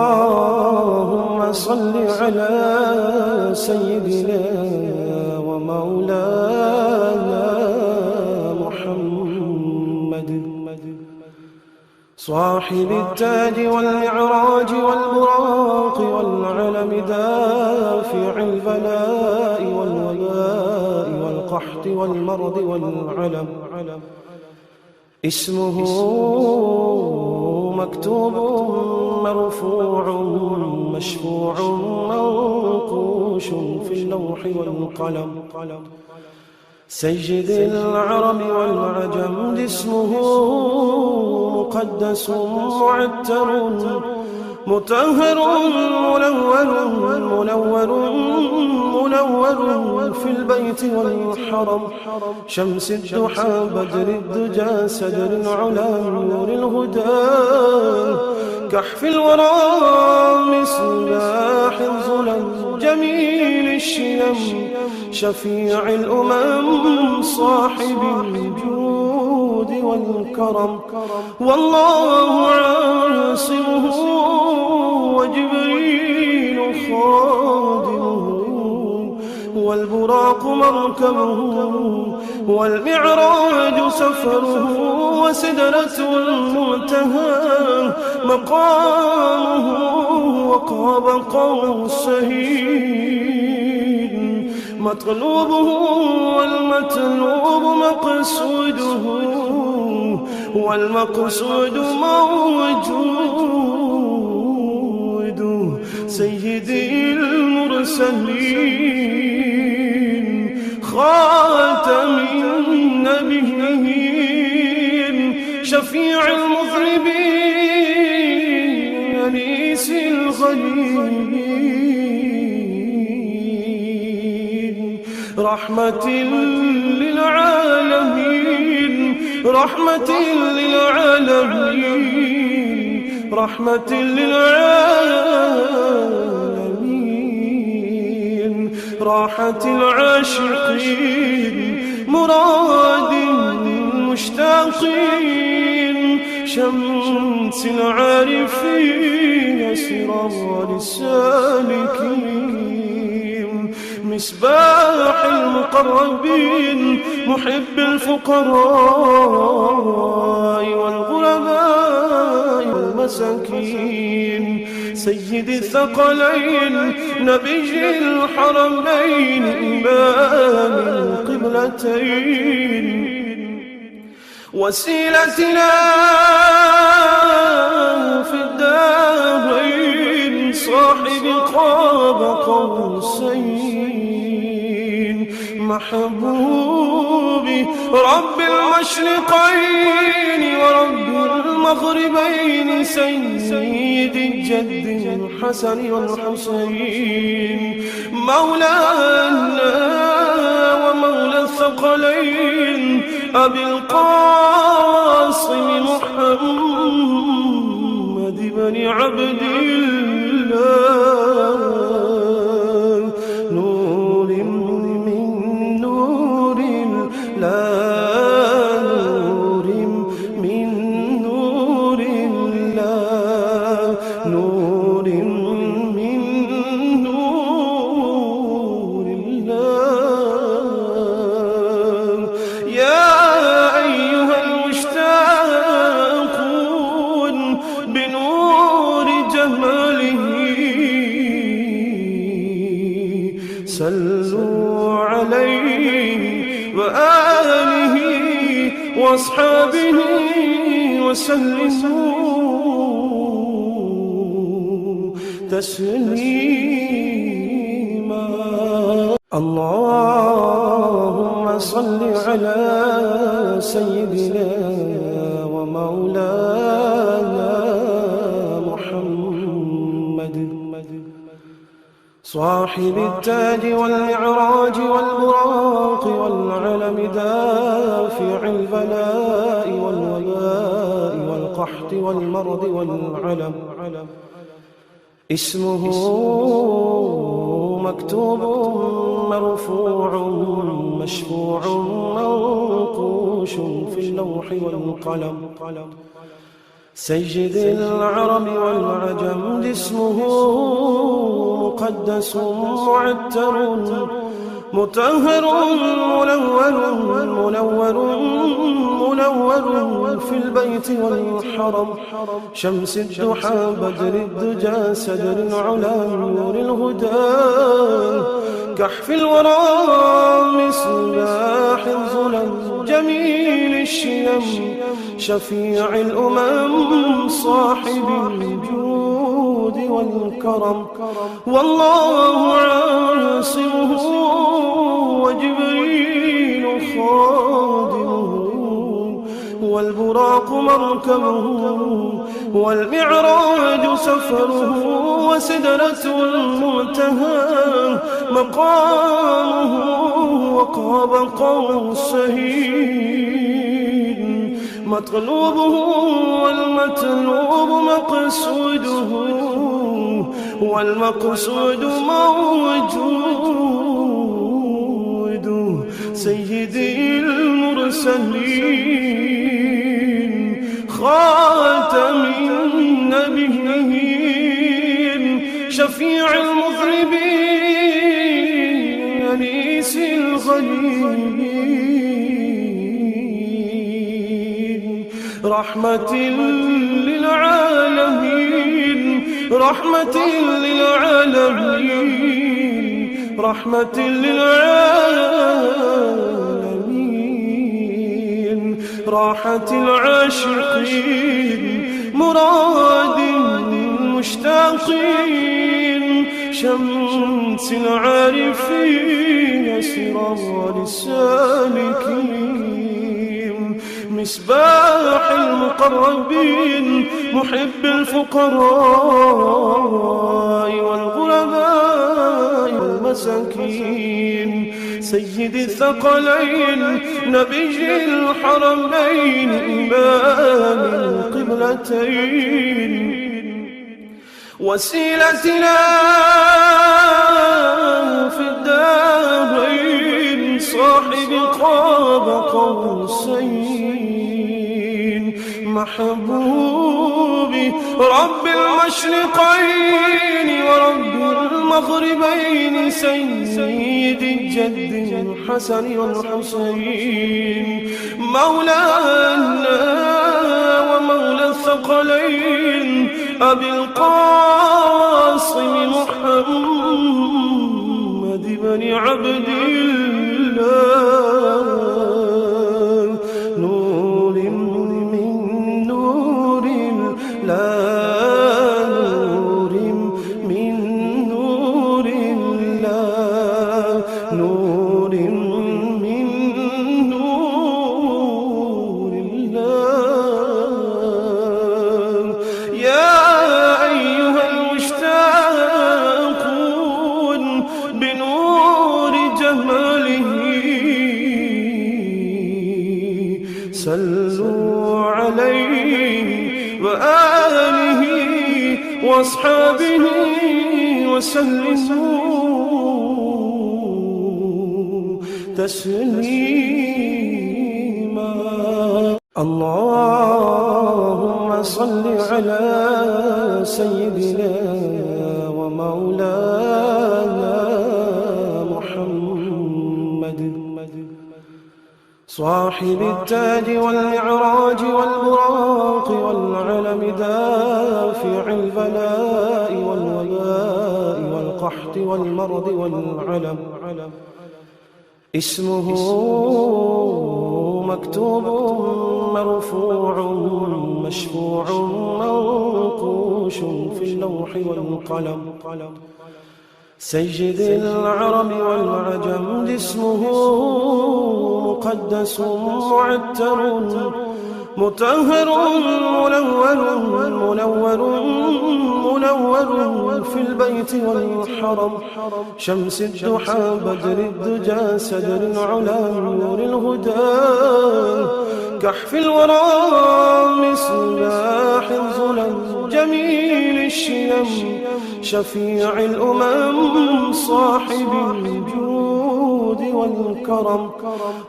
اللهم صل على سيدنا ومولانا محمد صاحب التاج والمعراج والبراق والعلم دافع البلاء والوباء والقحط والمرض والعلم اسمه مكتوب مرفوع مشفوع منقوش في اللوح والقلم سيد العرب والعجم اسمه مقدس معتر مطهر منور في البيت والحرم شمس الضحى بدر الدجى سدر العلا نور الهدى كحف الورى مصباح الظلم جميل الشيم شفيع الأمم صاحب الجود والكرم والله عاصمه وجبريل خادمه والبراق مركبه والمعراج سفره وسدرة المنتهى مقامه وقاب قوسين مطلوبه والمطلوب مقصوده والمقصود موجود سيدي المرسلين خاتم النبيين شفيع المذنبين أنيس الغليل رحمة للعالمين رحمة للعالمين رحمة للعالمين راحة العاشقين مراد المشتاقين شمس العارفين سراج السالكين مصباح المقربين محب الفقراء والغرباء والمساكين سيد الثقلين نبي الحرمين إمام القبلتين وسيلتنا في الدارين صاحب قاب قوسين محبوبي رب المشرقين ورب المغربين سيد الجد الحسن والحسين مولانا ومولى الثقلين أبي القاسم محمد بن عبد الله نور من نور الله نور من نور الله نور من نور الله يا أيها المشتاقون بنور جماله صلوا عليه وآله وأصحابه وسلموا تسليما اللهم صل على سيدنا ومولانا محمد صاحب التاج والمعراج والبراق والعلم دافع البلاء والوباء والقحط والمرض والعلم اسمه مكتوب مرفوع مشفوع منقوش في اللوح والقلم سيد العرب والعجم جسمه مقدس معتر مطهر منور في البيت والحرم شمس الضحى بدر الدجى سدر العلا نور الهدى كحف الورى مصباح الظلم جميل الشيم شفيع الأمم صاحب الجود والكرم والله عاصمه وجبريل خادمه والبراق مركبه والمعراج سفره وسدرة المنتهى مقامه وقاب قوسين مطلوبه والمطلوب مقصوده والمقصود موجود سيدي المرسلين خاتم النبيين شفيع المذنبين أنيس الغليلين رحمة للعالمين رحمة للعالمين رحمة للعالمين راحة العاشقين مراد المشتاقين شمس العارفين سرار السالكين مصباح المقربين محب الفقراء والغرباء والمساكين سيد الثقلين نبي الحرمين إمام القبلتين وسيلتنا في الدارين صاحب قاب قوسين محبوبي رب المشرقين ورب المغربين سيد الجد الحسن والحسين مولانا ومولى الثقلين أبي القاسم محمد بن عبد الله نور من نور الله نور من نور الله نور من نور الله يا أيها المشتاقون بنور جماله صلوا عليه وآله وأصحابه وسلموا تسليما اللهم صل على سيدنا ومولانا محمد صاحب التاج والمعراج والبراق والعلم دافع البلاء والوباء والقحط والمرض والعلم اسمه مكتوب مرفوع مشفوع منقوش في اللوح والقلم سيد العرب والعجم جسمه مقدس معتر مطهر منور في البيت والحرم شمس الضحى بدر الدجى سدر العلا نور الهدى كحف الورى مصباح الظلم جميل الشيم شفيع الأمم صاحب الجود والكرم.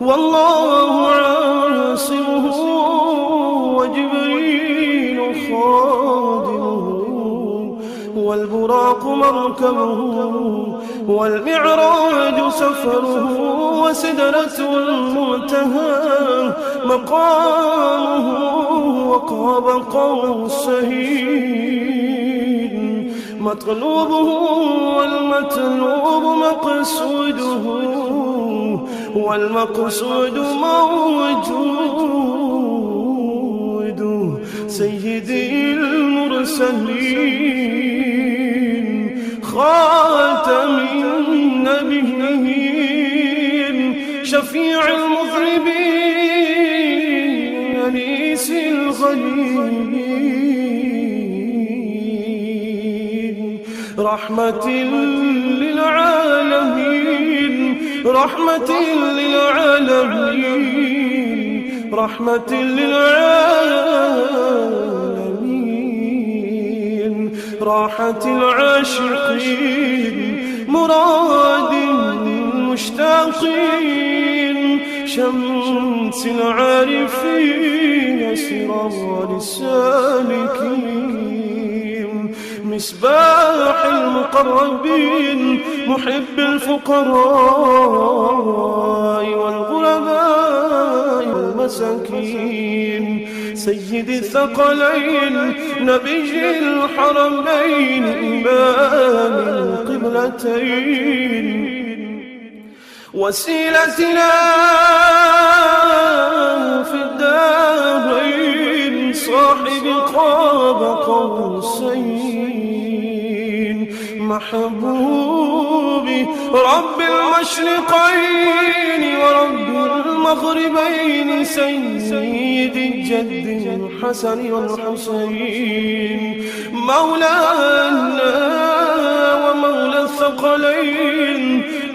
والله عاصمه وجبريل خادمه والبراق مركبه والمعراج سفره وسدرة المنتهى مقامه وقاب قوسين مطلوبه والمطلوب مقصوده والمقصود موجود سيدي المرسلين خاتم النبيين شفيع المذنبين أنيس الغليل رحمة للعالمين رحمة للعالمين رحمة للعالمين راحة العاشقين مراد المشتاقين شمس العارفين سراج السالكين مصباح المقربين محب الفقراء والغرباء والمساكين سيد الثقلين نبي الحرمين إمام القبلتين وسيلتنا في الدارين صاحب قاب قوسين محبوبي رب المشرقين ورب المغربين سيد الجد الحسن والحسين مولانا ومولى الثقلين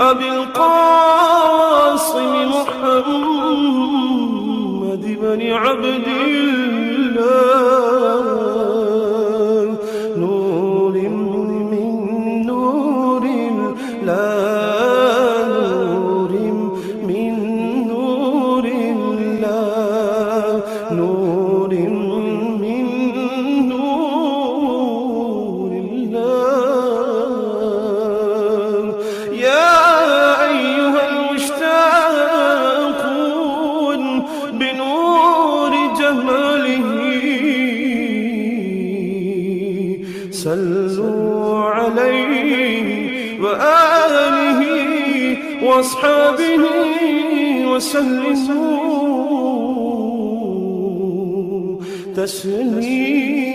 أبي القاسم محمد بن عبد الله نور من نور الله نور من نور الله نور من نور الله يا أيها المشتاقون بنور جماله صلوا عليه وآله وأصحابه وسلموا تسليما.